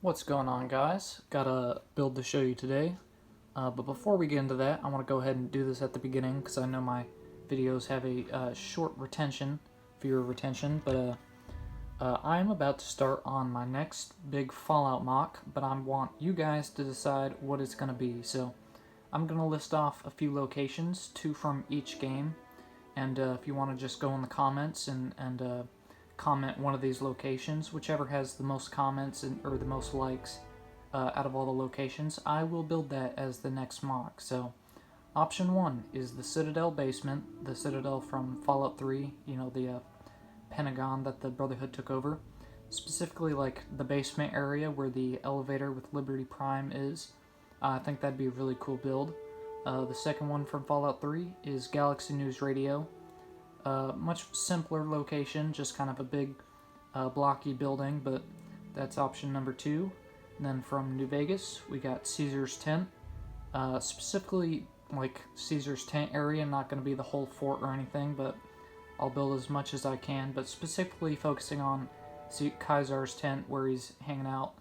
What's going on, guys? Got a build to show you today, but before we get into that, I want to go ahead and do this at the beginning because I know my videos have a short viewer retention, but I'm about to start on my next big Fallout mock, but I want you guys to decide what it's going to be. So I'm going to list off a few locations, 2 from each game, and if you want to just go in the comments and comment one of these locations, whichever has the most comments or the most likes out of all the locations, I will build that as the next mock. So option 1 is the Citadel basement, the Citadel from Fallout 3, you know, the Pentagon that the Brotherhood took over. Specifically like the basement area where the elevator with Liberty Prime is. I think that'd be a really cool build. The second one from Fallout 3 is Galaxy News Radio. Much simpler location, just kind of a big blocky building, but that's option number 2. And then from New Vegas, we got Caesar's Tent. Specifically, like Caesar's Tent area, not going to be the whole fort or anything, but I'll build as much as I can, but specifically focusing on Kaiser's tent where he's hanging out.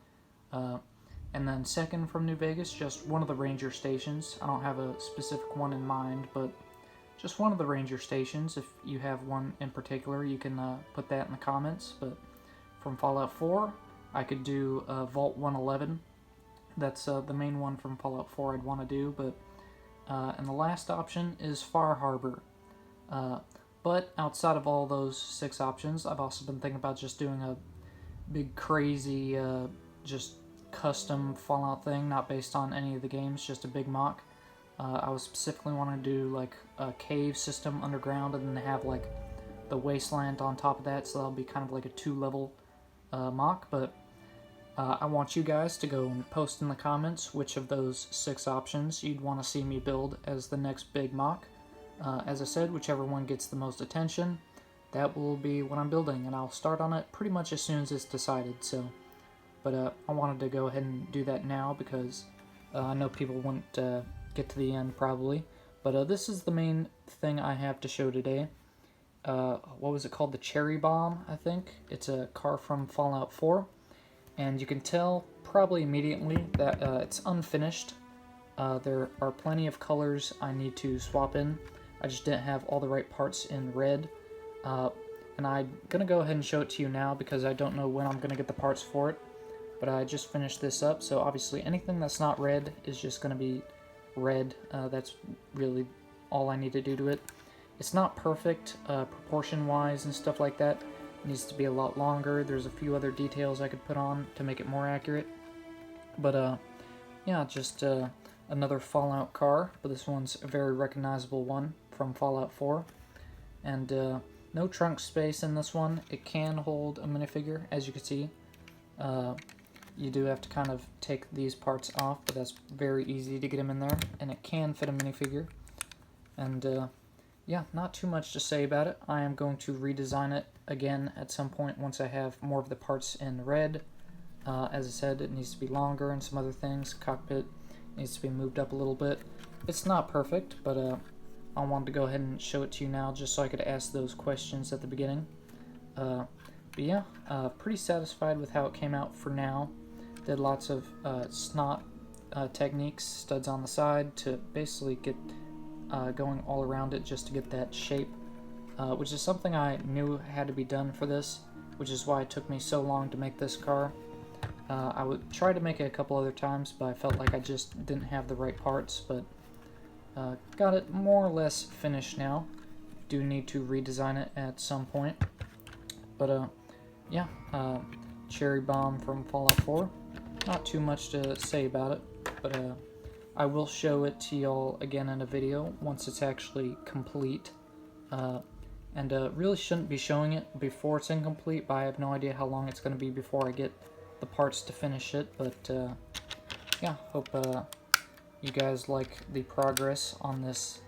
And then second from New Vegas, just one of the ranger stations. I don't have a specific one in mind, but just one of the ranger stations. If you have one in particular, you can put that in the comments. But from Fallout 4, I could do Vault 111. That's the main one from Fallout 4 I'd want to do. But and the last option is Far Harbor. But outside of all those 6 options, I've also been thinking about just doing a big crazy just custom Fallout thing, not based on any of the games, just a big mock. I was specifically wanting to do like a cave system underground and then have like the wasteland on top of that, so that'll be kind of like a 2-level mock. But I want you guys to go and post in the comments which of those 6 options you'd want to see me build as the next big mock. As I said, whichever one gets the most attention, that will be what I'm building, and I'll start on it pretty much as soon as it's decided. So, but I wanted to go ahead and do that now because I know people wouldn't get to the end probably. But this is the main thing I have to show today. What was it called? The Cherry Bomb, I think. It's a car from Fallout 4, and you can tell probably immediately that it's unfinished. There are plenty of colors I need to swap in. I just didn't have all the right parts in red. And I'm going to go ahead and show it to you now because I don't know when I'm going to get the parts for it. But I just finished this up, so obviously anything that's not red is just going to be red. That's really all I need to do to it. It's not perfect proportion-wise and stuff like that. It needs to be a lot longer. There's a few other details I could put on to make it more accurate. But yeah, just another Fallout car, but this one's a very recognizable one from Fallout 4. And no trunk space in this one. It can hold a minifigure, as you can see. You do have to kind of take these parts off, but that's very easy to get them in there, and it can fit a minifigure. And yeah, not too much to say about it. I am going to redesign it again at some point once I have more of the parts in red. As I said, it needs to be longer and some other things. Cockpit needs to be moved up a little bit. It's not perfect, but I wanted to go ahead and show it to you now just so I could ask those questions at the beginning. But yeah, pretty satisfied with how it came out for now. Did lots of snot techniques, studs on the side to basically get going all around it just to get that shape, which is something I knew had to be done for this, which is why it took me so long to make this car. I would try to make it a couple other times, but I felt like I just didn't have the right parts, but got it more or less finished now. Do need to redesign it at some point. But yeah, Cherry Bomb from Fallout 4. Not too much to say about it, but I will show it to y'all again in a video once it's actually complete. And really shouldn't be showing it before it's incomplete, but I have no idea how long it's going to be before I get the parts to finish it. But yeah, hope you guys like the progress on this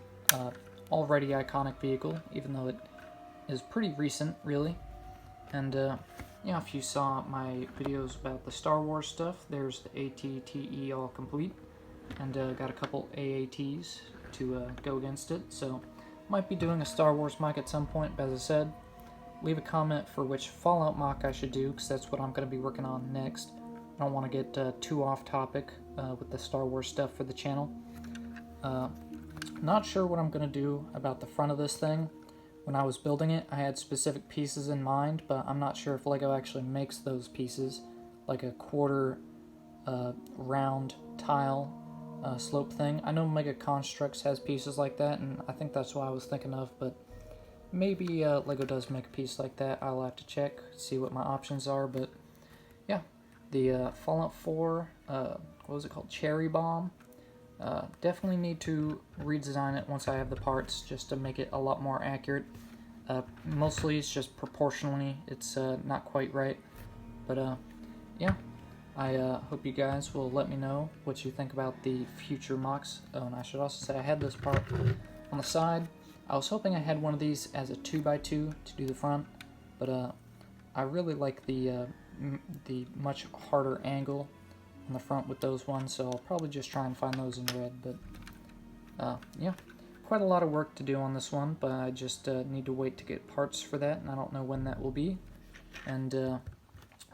already iconic vehicle, even though it is pretty recent, really. And yeah, if you saw my videos about the Star Wars stuff, there's the ATTE all complete, and got a couple AATs to go against it, so might be doing a Star Wars mock at some point, but as I said, leave a comment for which Fallout mock I should do, because that's what I'm going to be working on next. I don't want to get too off topic with the Star Wars stuff for the channel. Not sure what I'm going to do about the front of this thing. When I was building it, I had specific pieces in mind, but I'm not sure if LEGO actually makes those pieces, like a quarter round tile slope thing. I know Mega Constructs has pieces like that, and I think that's what I was thinking of, but maybe LEGO does make a piece like that. I'll have to check, see what my options are, but yeah. The Fallout 4, what was it called? Cherry Bomb. Definitely need to redesign it once I have the parts, just to make it a lot more accurate. Mostly it's just proportionally, it's not quite right. But yeah, I hope you guys will let me know what you think about the future mocks. Oh, and I should also say I had this part on the side. I was hoping I had one of these as a 2x2 to do the front, but I really like the much harder angle on the front with those ones, so I'll probably just try and find those in red. But yeah, quite a lot of work to do on this one, but I just need to wait to get parts for that, and I don't know when that will be. And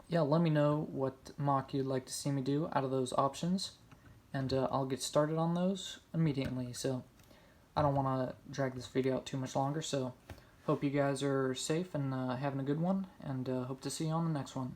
yeah, let me know what mock you'd like to see me do out of those options, and I'll get started on those immediately. So I don't want to drag this video out too much longer, so hope you guys are safe and having a good one, and hope to see you on the next one.